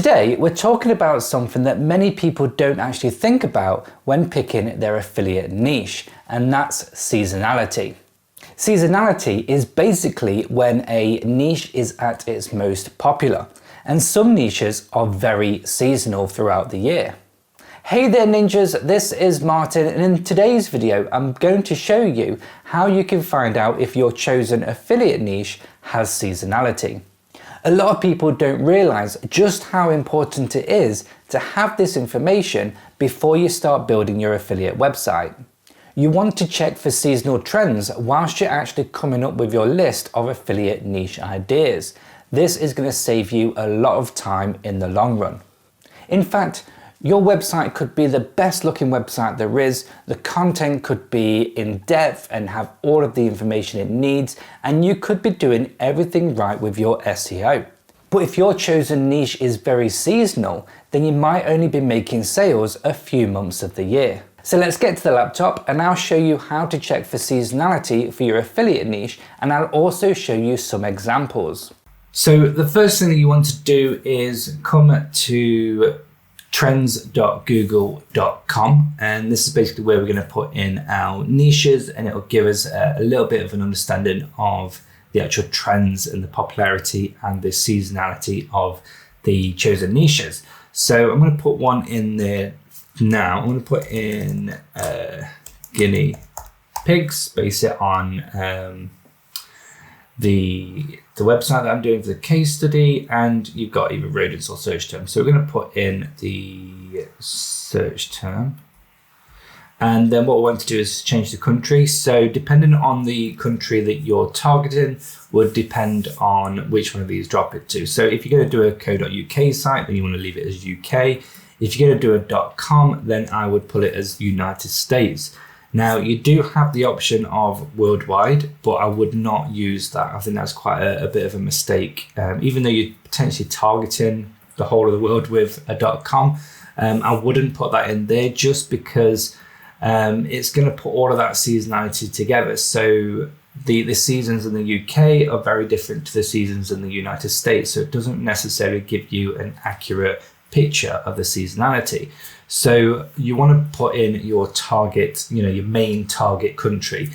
Today, we're talking about something that many people don't actually think about when picking their affiliate niche, and that's seasonality. Seasonality is basically when a niche is at its most popular, and some niches are very seasonal throughout the year. Hey there ninjas, this is Martin, and in today's video I'm going to show you how you can find out if your chosen affiliate niche has seasonality. A lot of people don't realize just how important it is to have this information before you start building your affiliate website. You want to check for seasonal trends whilst you're actually coming up with your list of affiliate niche ideas. This is going to save you a lot of time in the long run. In fact, your website could be the best looking website there is, the content could be in depth and have all of the information it needs, and you could be doing everything right with your SEO. But if your chosen niche is very seasonal, then you might only be making sales a few months of the year. So let's get to the laptop and I'll show you how to check for seasonality for your affiliate niche, and I'll also show you some examples. So the first thing that you want to do is come to trends.google.com, and this is basically where we're going to put in our niches, and it'll give us a little bit of an understanding of the actual trends and the popularity and the seasonality of the chosen niches. So I'm going to put one in there now. I'm going to put in guinea pigs, base it on the website that I'm doing for the case study, and you've got either rodents or search term. So we're going to put in the search term, and then what we want to do is change the country. So depending on the country that you're targeting would depend on which one of these drop it to. So if you're going to do a .co.uk site, then you want to leave it as UK. If you're going to do a .com, then I would put it as United States. Now you do have the option of worldwide, but I would not use that. I think that's quite a bit of a mistake. Even though you're potentially targeting the whole of the world with a .com, I wouldn't put that in there just because it's going to put all of that seasonality together. So the seasons in the UK are very different to the seasons in the United States. So it doesn't necessarily give you an accurate picture of the seasonality. So you want to put in your target, your main target country,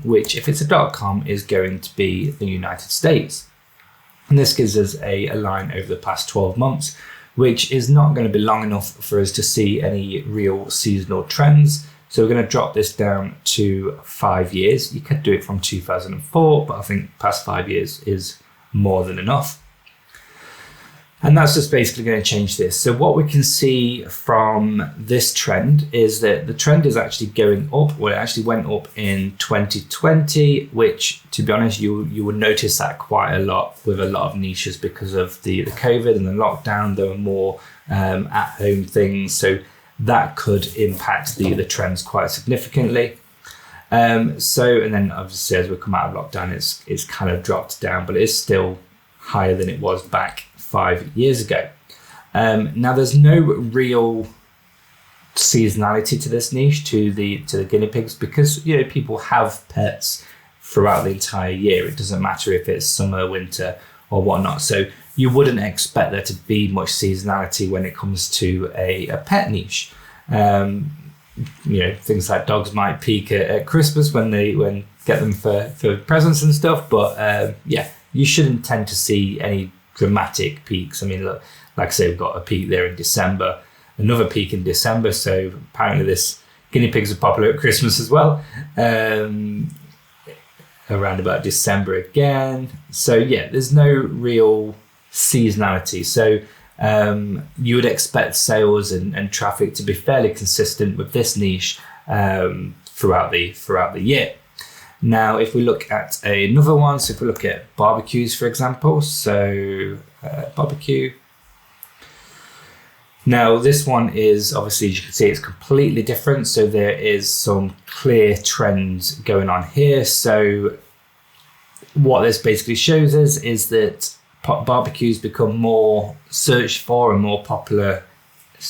which if it's a .com is going to be the United States. And this gives us a line over the past 12 months, which is not going to be long enough for us to see any real seasonal trends. So we're going to drop this down to 5 years. You could do it from 2004, but I think past 5 years is more than enough. And that's just basically going to change this. So what we can see from this trend is that the trend is actually going up. Well, it actually went up in 2020, which, to be honest, you would notice that quite a lot with a lot of niches because of the COVID and the lockdown. There were more at-home things, so that could impact the trends quite significantly. And then obviously as we come out of lockdown, it's kind of dropped down, but it is still higher than it was back 5 years ago. Now there's no real seasonality to this niche, to the guinea pigs, because people have pets throughout the entire year. It doesn't matter if it's summer, winter or whatnot. So you wouldn't expect there to be much seasonality when it comes to a pet niche. Things like dogs might peak at Christmas when get them for presents and stuff, but you shouldn't tend to see any dramatic peaks. I mean, look, like I say, we've got a peak there in December, another peak in December. So apparently this guinea pigs are popular at Christmas as well, around about December again. So yeah, there's no real seasonality. So you would expect sales and traffic to be fairly consistent with this niche throughout the year. Now, if we look at another one, so if we look at barbecues, for example, so barbecue. Now, this one is obviously, as you can see, it's completely different. So there is some clear trends going on here. So what this basically shows us is that barbecues become more searched for and more popular.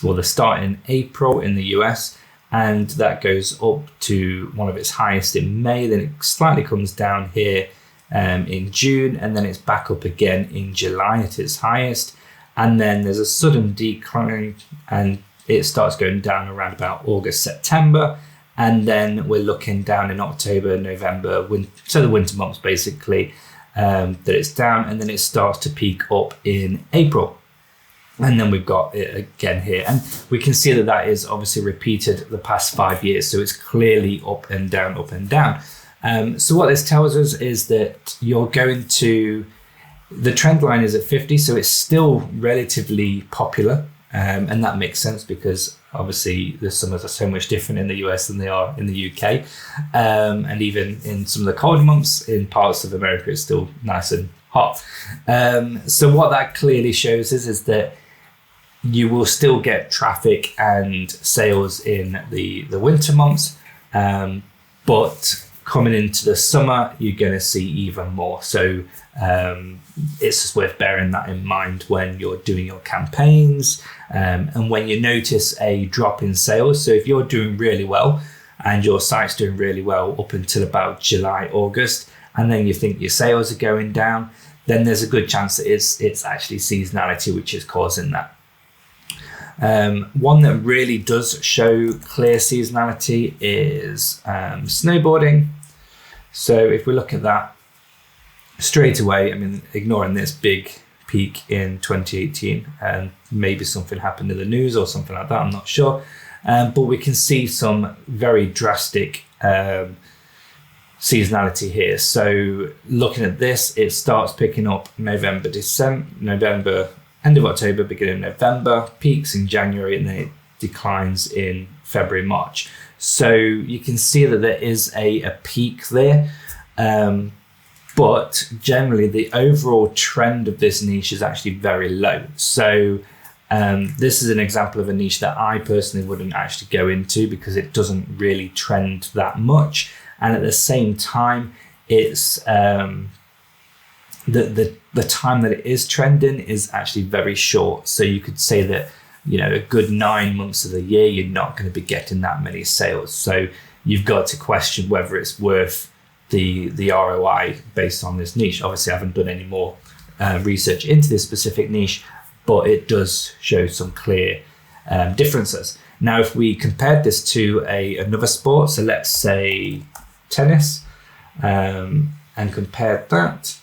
Well, they start in April in the US, and that goes up to one of its highest in May. Then it slightly comes down here in June, and then it's back up again in July at its highest. and then there's a sudden decline, and it starts going down around about August, September, and then we're looking down in October, November, so the winter months basically, that it's down, and then it starts to peak up in April. And then we've got it again here. And we can see that that is obviously repeated the past 5 years. So it's clearly up and down, up and down. So what this tells us is that you're going to, the trend line is at 50, so it's still relatively popular. And that makes sense because obviously the summers are so much different in the US than they are in the UK. And even in some of the colder months in parts of America, it's still nice and hot. So what that clearly shows us is that you will still get traffic and sales in the winter months, but coming into the summer, you're going to see even more. So it's just worth bearing that in mind when you're doing your campaigns, and when you notice a drop in sales. So if you're doing really well and your site's doing really well up until about July, August, and then you think your sales are going down, then there's a good chance that it's actually seasonality which is causing that. One that really does show clear seasonality is snowboarding. So if we look at that straight away, I mean, ignoring this big peak in 2018, and maybe something happened in the news or something like that, I'm not sure. But we can see some very drastic seasonality here. So looking at this, it starts picking up November, end of October, beginning of November, peaks in January, and then it declines in February, March. So you can see that there is a peak there. But generally the overall trend of this niche is actually very low. So this is an example of a niche that I personally wouldn't actually go into because it doesn't really trend that much. And at the same time, it's the time that it is trending is actually very short. So you could say that, you know, a good 9 months of the year, you're not going to be getting that many sales. So you've got to question whether it's worth the ROI based on this niche. Obviously, I haven't done any more research into this specific niche, but it does show some clear differences. Now, if we compared this to another sport, so let's say tennis, and compared that,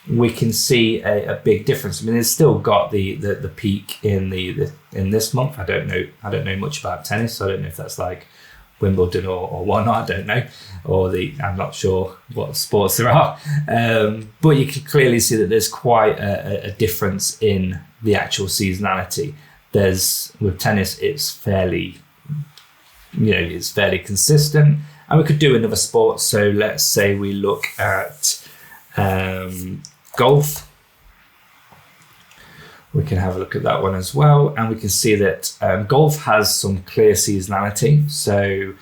we can see a big difference. I mean, it's still got the peak in this month. I don't know much about tennis, so I don't know if that's like Wimbledon or whatnot. I don't know, I'm not sure what sports there are. But you can clearly see that there's quite a difference in the actual seasonality. With tennis, it's fairly consistent. And we could do another sport. So let's say we look at golf. We can have a look at that one as well, and we can see that golf has some clear seasonality. So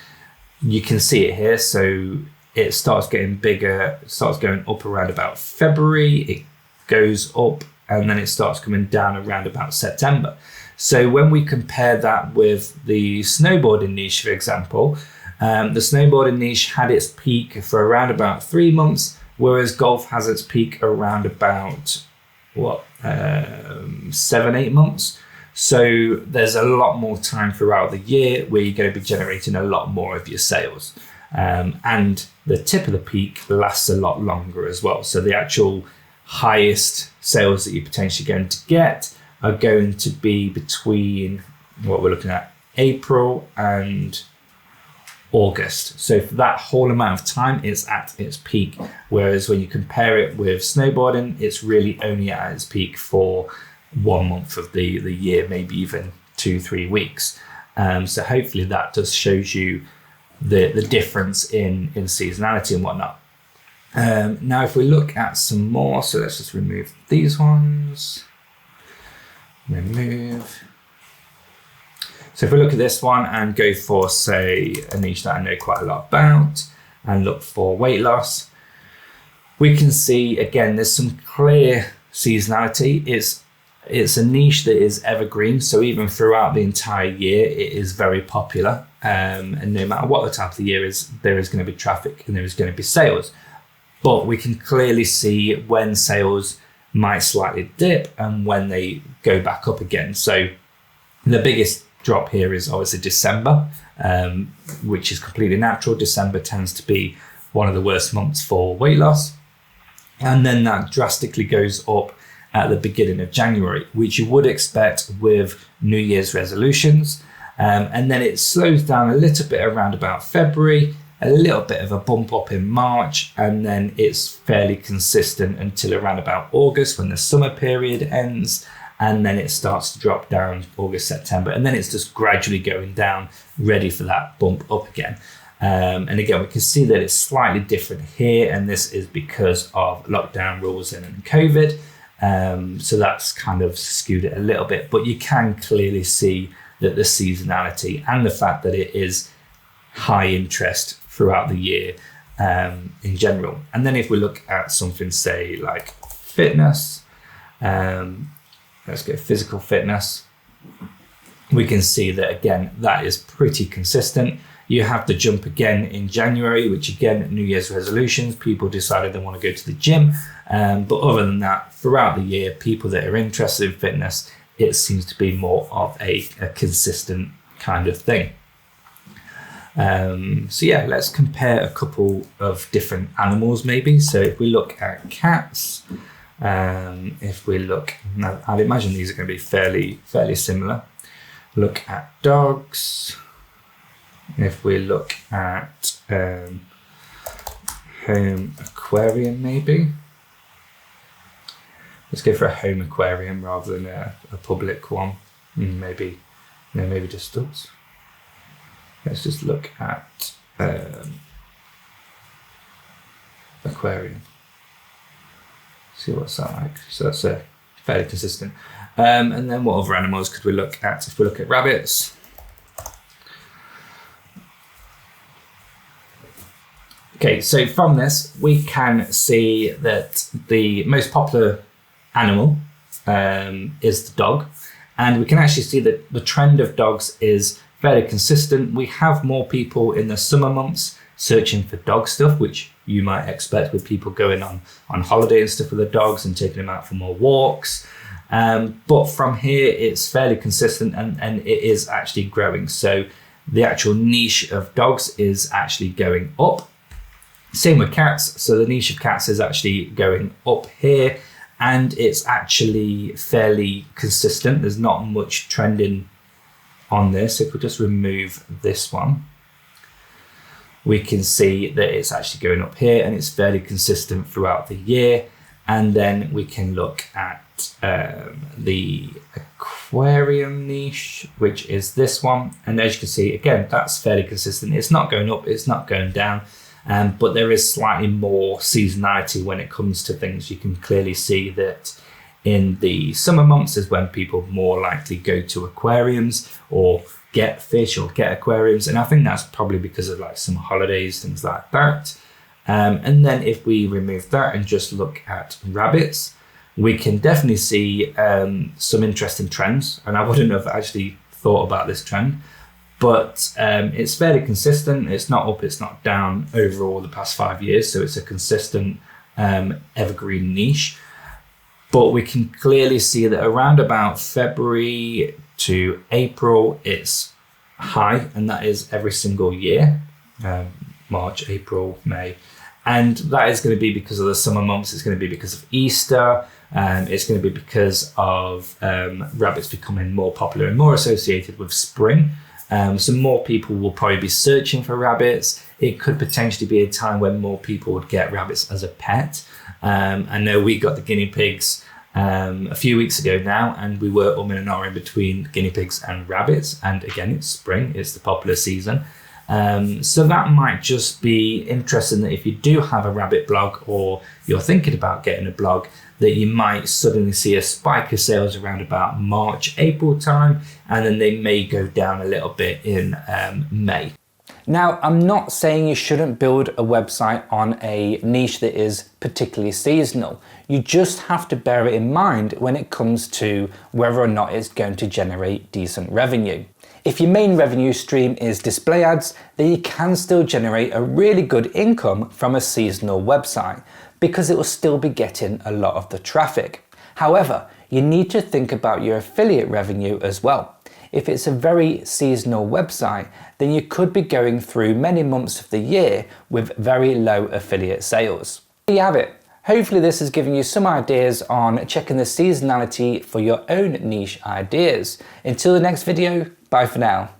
you can see it here. So it starts getting bigger, it starts going up around about February, it goes up, and then it starts coming down around about September. So when we compare that with the snowboarding niche, for example, the snowboarding niche had its peak for around about 3 months, whereas golf has its peak around about 7-8 months. So there's a lot more time throughout the year where you're going to be generating a lot more of your sales, and the tip of the peak lasts a lot longer as well. So the actual highest sales that you're potentially going to get are going to be between what we're looking at April and August. So for that whole amount of time, it's at its peak. Whereas when you compare it with snowboarding, it's really only at its peak for 1 month of the year, maybe even 2-3 weeks. So hopefully that just shows you the difference in seasonality and whatnot. Now, if we look at some more, so let's just remove these ones. Remove. So if we look at this one and go for, say, a niche that I know quite a lot about and look for weight loss, we can see, again, there's some clear seasonality. It's a niche that is evergreen. So even throughout the entire year, it is very popular. And no matter what the type of the year is, there is going to be traffic and there is going to be sales. But we can clearly see when sales might slightly dip and when they go back up again. So the biggest drop here is obviously December, which is completely natural. December tends to be one of the worst months for weight loss. And then that drastically goes up at the beginning of January, which you would expect with New Year's resolutions. And then it slows down a little bit around about February, a little bit of a bump up in March, and then it's fairly consistent until around about August when the summer period ends. And then it starts to drop down August, September, and then it's just gradually going down, ready for that bump up again. And again, we can see that it's slightly different here, and this is because of lockdown rules and COVID. So that's kind of skewed it a little bit, but you can clearly see that the seasonality and the fact that it is high interest throughout the year in general. And then if we look at something, say like fitness, let's go physical fitness, we can see that again, that is pretty consistent. You have the jump again in January, which again, New Year's resolutions, people decided they want to go to the gym. But other than that, throughout the year, people that are interested in fitness, it seems to be more of a consistent kind of thing. So yeah, let's compare a couple of different animals maybe. So if we look at cats, if we look, now I'd imagine these are going to be fairly similar. Look at dogs. If we look at home aquarium maybe. Let's go for a home aquarium rather than a public one. Maybe just dogs. Let's just look at aquarium. See what's that like. So that's fairly consistent. And then what other animals could we look at? If we look at rabbits. Okay, so from this, we can see that the most popular animal is the dog. And we can actually see that the trend of dogs is fairly consistent. We have more people in the summer months searching for dog stuff, which you might expect with people going on holiday and stuff with their dogs and taking them out for more walks. But from here, it's fairly consistent and it is actually growing. So the actual niche of dogs is actually going up. Same with cats. So the niche of cats is actually going up here and it's actually fairly consistent. There's not much trending on this. If we just remove this one, we can see that it's actually going up here and it's fairly consistent throughout the year. And then we can look at the aquarium niche, which is this one. And as you can see, again, that's fairly consistent. It's not going up, it's not going down. But there is slightly more seasonality when it comes to things. You can clearly see that in the summer months is when people more likely go to aquariums or get fish or get aquariums. And I think that's probably because of like some holidays, things like that. And then if we remove that and just look at rabbits, we can definitely see some interesting trends. And I wouldn't have actually thought about this trend. But it's fairly consistent. It's not up, it's not down overall the past 5 years. So it's a consistent evergreen niche. But we can clearly see that around about February to April, it's high. And that is every single year, March, April, May. And that is going to be because of the summer months. It's going to be because of Easter. It's going to be because of rabbits becoming more popular and more associated with spring. So more people will probably be searching for rabbits. It could potentially be a time when more people would get rabbits as a pet. I know we got the guinea pigs a few weeks ago now, and we were and ahhing between guinea pigs and rabbits. And again, it's spring, it's the popular season. So that might just be interesting that if you do have a rabbit blog or you're thinking about getting a blog, that you might suddenly see a spike of sales around about March, April time, and then they may go down a little bit in May. Now, I'm not saying you shouldn't build a website on a niche that is particularly seasonal. You just have to bear it in mind when it comes to whether or not it's going to generate decent revenue. If your main revenue stream is display ads, then you can still generate a really good income from a seasonal website. because it will still be getting a lot of the traffic. However, you need to think about your affiliate revenue as well. If it's a very seasonal website, then you could be going through many months of the year with very low affiliate sales. There you have it. Hopefully this has given you some ideas on checking the seasonality for your own niche ideas. Until the next video, bye for now.